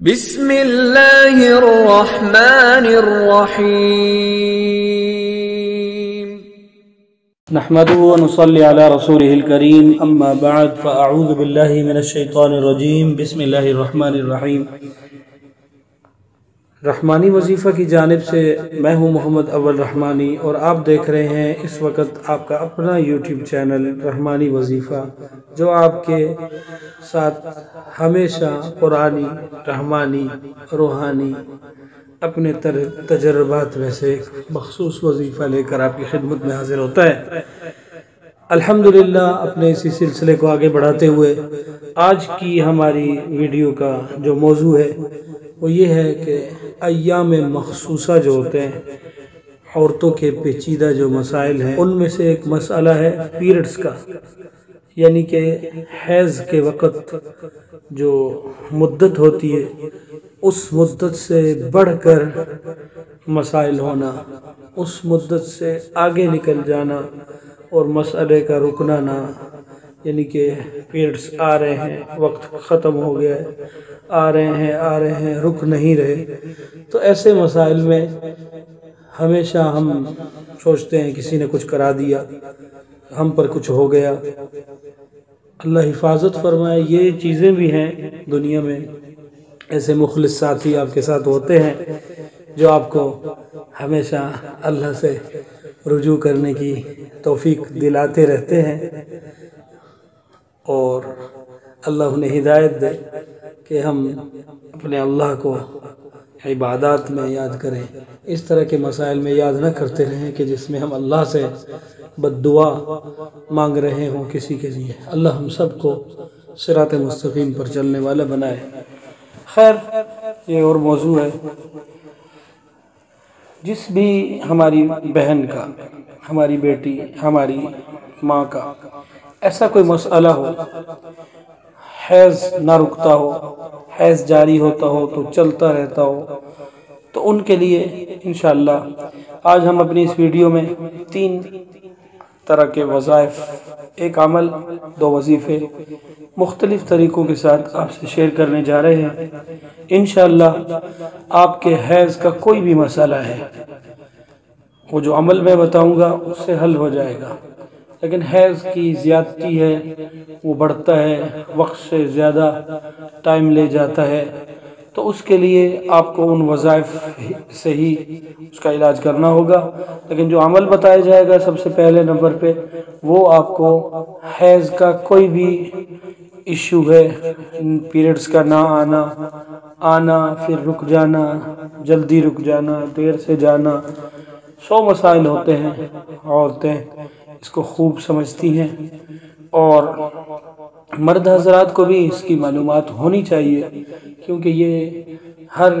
بسم اللہ الرحمن الرحیم نحمده ونصلي على رسوله الكريم اما بعد فاعوذ بالله من الشیطان الرجیم بسم اللہ الرحمن الرحیم۔ رحمانی وظیفہ کی جانب سے میں ہوں محمد اول رحمانی اور آپ دیکھ رہے ہیں اس وقت آپ کا اپنا یوٹیوب چینل رحمانی وظیفہ، جو آپ کے ساتھ ہمیشہ قرآنی، رحمانی، روحانی اپنے تجربات میں سے ایک مخصوص وظیفہ لے کر آپ کی خدمت میں حاضر ہوتا ہے۔ الحمدللہ اپنے اسی سلسلے کو آگے بڑھاتے ہوئے آج کی ہماری ویڈیو کا جو موضوع ہے وہ یہ ہے کہ ایام مخصوصہ جو ہوتے ہیں، عورتوں کے پیچیدہ جو مسائل ہیں، ان میں سے ایک مسئلہ ہے پیریڈز کا، یعنی کہ حیض کے وقت جو مدت ہوتی ہے اس مدت سے بڑھ کر مسائل ہونا، اس مدت سے آگے نکل جانا اور مسئلے کا رکنا نہ، یعنی کہ پیریڈز آ رہے ہیں، وقت ختم ہو گیا ہے، آ رہے ہیں رک نہیں رہے۔ تو ایسے مسائل میں ہمیشہ ہم سوچتے ہیں کسی نے کچھ کرا دیا، ہم پر کچھ ہو گیا۔ اللہ حفاظت فرمائے، یہ چیزیں بھی ہیں دنیا میں، ایسے مخلص ساتھی آپ کے ساتھ ہوتے ہیں جو آپ کو ہمیشہ اللہ سے رجوع کرنے کی توفیق دلاتے رہتے ہیں، اور اللہ انہیں ہدایت دے کہ ہم اپنے اللہ کو عبادات میں یاد کریں، اس طرح کے مسائل میں یاد نہ کرتے رہیں کہ جس میں ہم اللہ سے بد دعا مانگ رہے ہوں کسی کے لیے۔ اللہ ہم سب کو صراط مستقیم پر چلنے والا بنائے۔ خیر، یہ اور موضوع ہے، جس بھی ہماری بہن کا، ہماری بیٹی، ہماری ماں کا ایسا کوئی مسئلہ ہو، حیض نہ رکتا ہو، حیض جاری ہوتا ہو تو چلتا رہتا ہو، تو ان کے لیے انشاءاللہ آج ہم اپنی اس ویڈیو میں 3 طرح کے وظائف، ایک عمل، 2 وظیفے مختلف طریقوں کے ساتھ آپ سے شیئر کرنے جا رہے ہیں۔ انشاءاللہ آپ کے حیض کا کوئی بھی مسئلہ ہے، وہ جو عمل میں بتاؤں گا اس سے حل ہو جائے گا، لیکن حیض کی زیادتی ہے، وہ بڑھتا ہے، وقت سے زیادہ ٹائم لے جاتا ہے، تو اس کے لیے آپ کو ان وظائف سے ہی اس کا علاج کرنا ہوگا۔ لیکن جو عمل بتایا جائے گا سب سے پہلے نمبر پہ، وہ آپ کو حیض کا کوئی بھی ایشو ہے، پیریڈز کا نہ آنا پھر رک جانا، جلدی رک جانا، دیر سے جانا، 100 مسائل ہوتے ہیں، عورتیں اس کو خوب سمجھتی ہیں، اور مرد حضرات کو بھی اس کی معلومات ہونی چاہیے، کیونکہ یہ ہر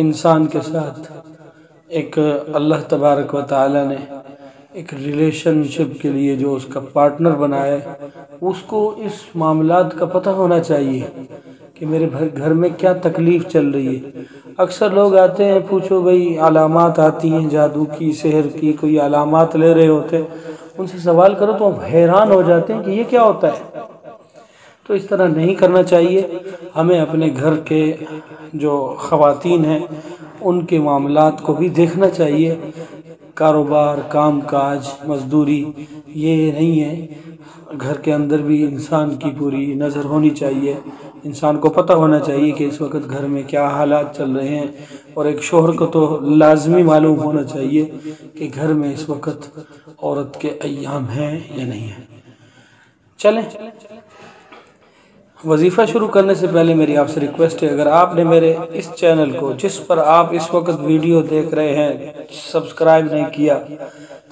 انسان کے ساتھ ایک اللہ تبارک و تعالی نے ایک ریلیشن شپ کے لیے جو اس کا پارٹنر بنایا ہے، اس کو اس معاملات کا پتہ ہونا چاہیے کہ میرے گھر میں کیا تکلیف چل رہی ہے۔ اکثر لوگ آتے ہیں، پوچھو بھئی علامات آتی ہیں جادو کی، سحر کی، کوئی علامات لے رہے ہوتے ہیں، ان سے سوال کرو تو ہم حیران ہو جاتے ہیں کہ یہ کیا ہوتا ہے۔ تو اس طرح نہیں کرنا چاہیے، ہمیں اپنے گھر کے جو خواتین ہیں ان کے معاملات کو بھی دیکھنا چاہیے۔ کاروبار، کام کاج، مزدوری یہ نہیں ہے، گھر کے اندر بھی انسان کی پوری نظر ہونی چاہیے، انسان کو پتہ ہونا چاہیے کہ اس وقت گھر میں کیا حالات چل رہے ہیں، اور ایک شوہر کو تو لازمی معلوم ہونا چاہیے کہ گھر میں اس وقت عورت کے ایام ہیں یا نہیں ہیں۔ چلیں، وظیفہ شروع کرنے سے پہلے میری آپ سے ریکویسٹ ہے، اگر آپ نے میرے اس چینل کو، جس پر آپ اس وقت ویڈیو دیکھ رہے ہیں، سبسکرائب نہیں کیا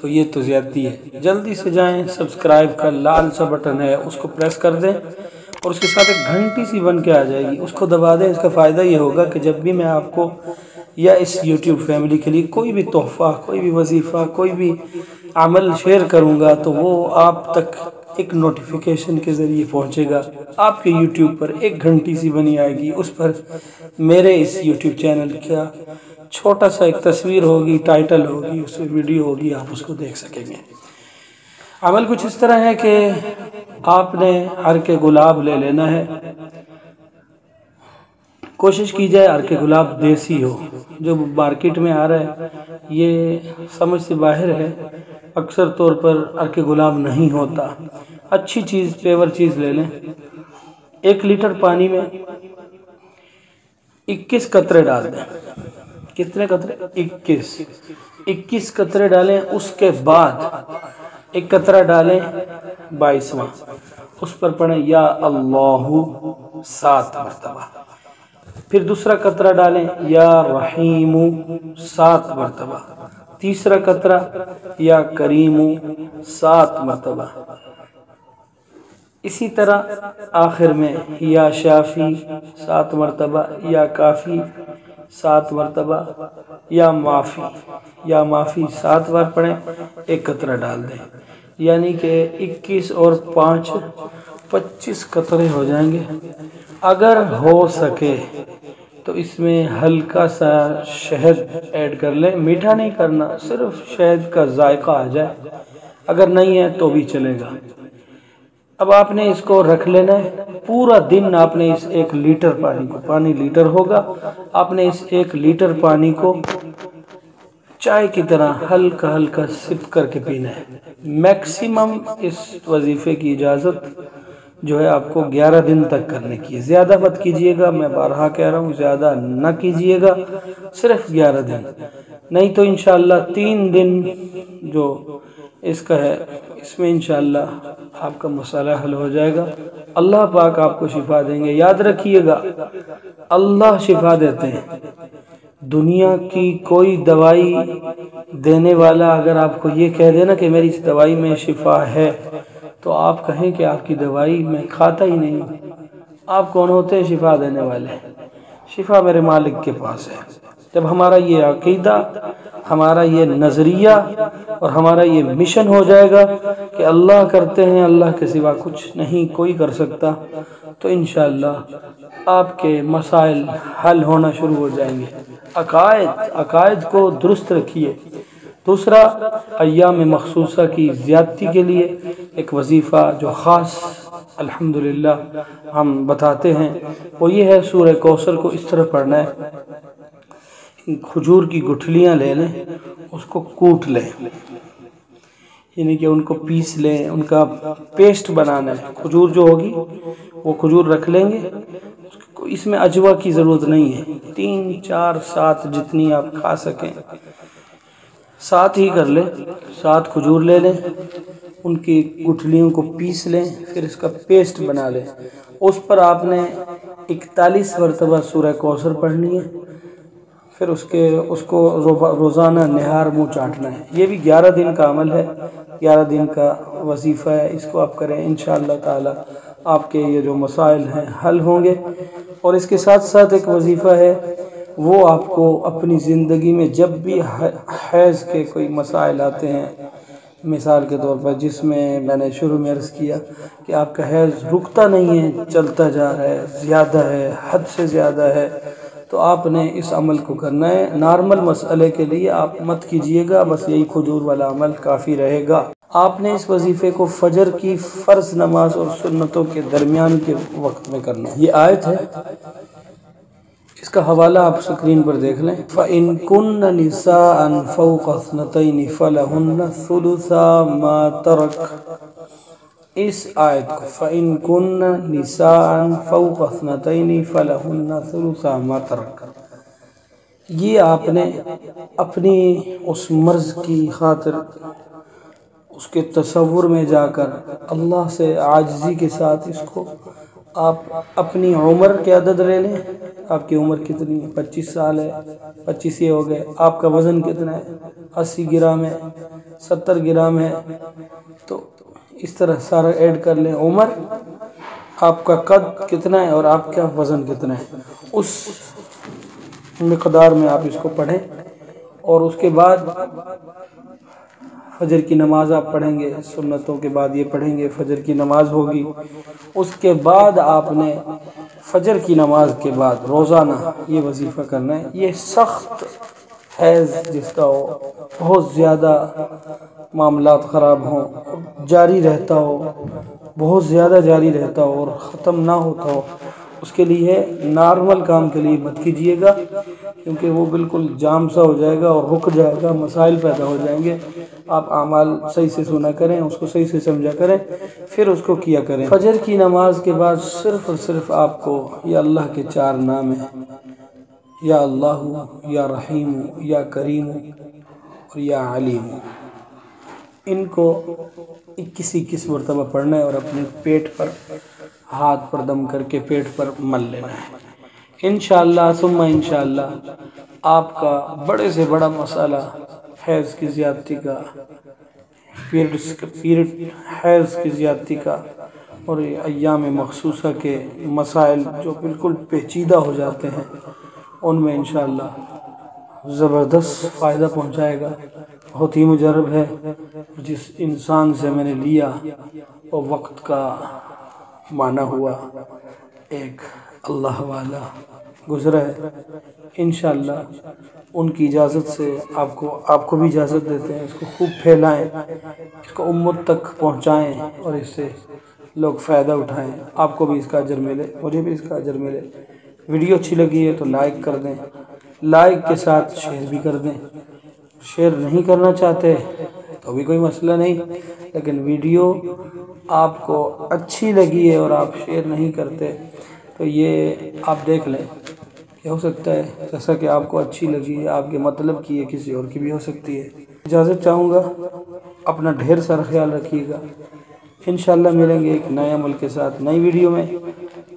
تو یہ تو زیادتی ہے۔ جلدی سے جائیں، سبسکرائب کا لال سا بٹن ہے اس کو پریس کر دیں، اور اس کے ساتھ ایک گھنٹی سی بن کے آ جائے گی، اس کو دبا دیں۔ اس کا فائدہ یہ ہوگا کہ جب بھی میں آپ کو یا اس یوٹیوب فیملی کے لیے کوئی بھی تحفہ، کوئی بھی وظیفہ، کوئی بھی عمل شیئر کروں گا تو وہ آپ تک ایک نوٹیفیکیشن کے ذریعے پہنچے گا، آپ کے یوٹیوب پر ایک گھنٹی سی بنی آئے گی، اس پر میرے اس یوٹیوب چینل کا چھوٹا سا ایک تصویر ہوگی، ٹائٹل ہوگی، اس میں ویڈیو ہوگی، آپ اس کو دیکھ سکیں گے۔ عمل کچھ اس طرح ہے کہ آپ نے عرق گلاب لے لینا ہے، کوشش کی جائے عرق گلاب دیسی ہو. جو مارکیٹ میں آ رہا ہے یہ سمجھ سے باہر ہے. اکثر طور پر عرق گلاب نہیں ہوتا. اچھی چیز پیور چیز لے لیں. 1 لیٹر پانی میں 21 قطرے ڈال دیں. کتنے قطرے؟ 21 قطرے ڈالیں. اس کے بعد 1 قطرہ ڈالیں 22واں. اس پر پڑھیں یا اللہ 7 مرتبہ. پھر دوسرا قطرہ ڈالیں یا رحیم 7 مرتبہ. تیسرا قطرہ یا کریم 7 مرتبہ. اسی طرح آخر میں یا شافی 7 مرتبہ، یا کافی 7 مرتبہ، یا معافی 7 بار پڑھیں. 1 قطرہ ڈال دیں. یعنی کہ 21 اور 5 25 قطرے ہو جائیں گے. اگر ہو سکے تو اس میں ہلکا سا شہد ایڈ کر لیں. میٹھا نہیں کرنا، صرف شہد کا ذائقہ آ جائے. اگر نہیں ہے تو بھی چلے گا. اب آپ نے اس کو رکھ لینا ہے. پورا دن آپ نے اس 1 لیٹر پانی کو، پانی لیٹر ہوگا، آپ نے اس 1 لیٹر پانی کو چائے کی طرح ہلکا ہلکا سپ کر کے پینا ہے. میکسیمم اس وظیفے کی اجازت جو ہے آپ کو 11 دن تک کرنے کی ہے. زیادہ مت کیجئے گا، میں بارہا کہہ رہا ہوں زیادہ نہ کیجئے گا، صرف 11 دن. نہیں تو انشاءاللہ 3 دن جو اس کا ہے اس میں انشاءاللہ آپ کا مسئلہ حل ہو جائے گا. اللہ پاک آپ کو شفا دیں گے. یاد رکھیے گا اللہ شفا دیتے ہیں. دنیا کی کوئی دوائی دینے والا اگر آپ کو یہ کہہ دینا کہ میری اس دوائی میں شفا ہے تو آپ کہیں کہ آپ کی دوائی میں کھاتا ہی نہیں. آپ کون ہوتے ہیں شفا دینے والے؟ شفا میرے مالک کے پاس ہے. جب ہمارا یہ عقیدہ، ہمارا یہ نظریہ اور ہمارا یہ مشن ہو جائے گا کہ اللہ کرتے ہیں، اللہ کے سوا کچھ نہیں کوئی کر سکتا، تو انشاءاللہ آپ کے مسائل حل ہونا شروع ہو جائیں گے. عقائد کو درست رکھیے. دوسرا، ایام مخصوصہ کی زیادتی کے لیے ایک وظیفہ جو خاص الحمدللہ ہم بتاتے ہیں وہ یہ ہے، سورہ کوثر کو اس طرح پڑھنا ہے. کھجور کی گٹھلیاں لے لیں، اس کو کوٹ لیں، یعنی کہ ان کو پیس لیں، ان کا پیسٹ بنانا ہے. کھجور جو ہوگی وہ کھجور رکھ لیں گے. اس میں اجوا کی ضرورت نہیں ہے. 3 4 7 جتنی آپ کھا سکیں 7 ہی کر لیں. 7 کھجور لے لیں، ان کی گٹھلیوں کو پیس لیں، پھر اس کا پیسٹ بنا لیں. اس پر آپ نے 41 مرتبہ سورہ کوثر پڑھنی ہے. پھر اس کو روزانہ نہار منہ چاٹنا ہے. یہ بھی 11 دن کا عمل ہے، 11 دن کا وظیفہ ہے. اس کو آپ کریں، انشاءاللہ تعالی آپ کے یہ جو مسائل ہیں حل ہوں گے. اور اس کے ساتھ ساتھ ایک وظیفہ ہے، وہ آپ کو اپنی زندگی میں جب بھی حیض کے کوئی مسائل آتے ہیں، مثال کے طور پر جس میں نے شروع میں عرض کیا کہ آپ کا حیض رکتا نہیں ہے، چلتا جا رہا ہے، زیادہ ہے، حد سے زیادہ ہے، تو آپ نے اس عمل کو کرنا ہے. نارمل مسئلے کے لیے آپ مت کیجئے گا، بس یہی کھجور والا عمل کافی رہے گا. آپ نے اس وظیفے کو فجر کی فرض نماز اور سنتوں کے درمیان کے وقت میں کرنا ہے. یہ آیت ہے، اس کا حوالہ آپ سکرین پر دیکھ لیں. فَإِن كُنَّ نِسَاءً فَوْقَ اثْنَتَيْنِ فَلَهُنَّ ثُلُثَا مَا تَرَكَ. اس آیت کو فَإِن كُنَّ نِسَاءً فَوْقَ اثْنَتَيْنِ فَلَهُنَّ ثُلُثَا مَا تَرَكَ. یہ آپ نے اپنی اس مرض کی خاطر اس کے تصور میں جا کر اللہ سے عاجزی کے ساتھ اس کو آپ اپنی عمر کے عدد لے لیں. آپ کی عمر کتنی ہے؟ 25 سال ہے. 25 یہ ہو گئے. آپ کا وزن کتنا ہے؟ 80 گرام ہے، 70 گرام ہے. تو اس طرح سارا ایڈ کر لیں. عمر، آپ کا قد کتنا ہے اور آپ کا وزن کتنا ہے، اس مقدار میں آپ اس کو پڑھیں. اور اس کے بعد فجر کی نماز آپ پڑھیں گے. سنتوں کے بعد یہ پڑھیں گے، فجر کی نماز ہوگی. اس کے بعد آپ نے فجر کی نماز کے بعد روزانہ یہ وظیفہ کرنا ہے. یہ سخت حیض جس کا ہو، بہت زیادہ معاملات خراب ہوں، جاری رہتا ہو، بہت زیادہ جاری رہتا ہو اور ختم نہ ہوتا ہو، اس کے لیے نارمل کام کے لیے مت کیجیے گا، کیونکہ وہ بالکل جام سا ہو جائے گا اور رک جائے گا، مسائل پیدا ہو جائیں گے۔ آپ اعمال صحیح سے سنا کریں، اس کو صحیح سے سمجھا کریں، پھر اس کو کیا کریں۔ فجر کی نماز کے بعد صرف اور صرف آپ کو یہ اللہ کے 4 نام ہیں، یا اللہ، یا رحیم، یا کریم اور یا علیم، ان کو 21 مرتبہ پڑھنا ہے اور اپنے پیٹ پر ہاتھ پر دم کر کے پیٹ پر مل لینا ہے۔ انشاءاللہ ثم انشاءاللہ آپ کا بڑے سے بڑا مسئلہ حیض کی زیادتی کا، حیض کی زیادتی کا اور ایام مخصوصہ کے مسائل جو بالکل پیچیدہ ہو جاتے ہیں، ان میں انشاءاللہ زبردست فائدہ پہنچائے گا۔ بہت ہی مجرب ہے، جس انسان سے میں نے لیا وہ وقت کا معنی ہوا، ایک اللہ والا گزرا ہے۔ انشاءاللہ ان کی اجازت سے آپ کو بھی اجازت دیتے ہیں، اس کو خوب پھیلائیں، اس کو امت تک پہنچائیں اور اس سے لوگ فائدہ اٹھائیں، آپ کو بھی اس کا اجر ملے، مجھے بھی اس کا اجر ملے۔ ویڈیو اچھی لگی ہے تو لائک کر دیں، لائک کے ساتھ شیئر بھی کر دیں۔ شیئر نہیں کرنا چاہتے تو بھی کوئی مسئلہ نہیں، لیکن ویڈیو آپ کو اچھی لگی ہے اور آپ شیئر نہیں کرتے تو یہ آپ دیکھ لیں کہ ہو سکتا ہے جیسا کہ آپ کو اچھی لگی ہے، آپ کے مطلب کی ہے، کسی اور کی بھی ہو سکتی ہے۔ اجازت چاہوں گا، اپنا ڈھیر سارا خیال رکھیے گا۔ انشاءاللہ ملیں گے ایک نئے عمل کے ساتھ نئی ویڈیو میں،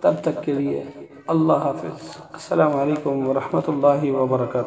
تب تک کے لیے اللہ حافظ۔ السلام علیکم ورحمۃ اللہ وبرکاتہ۔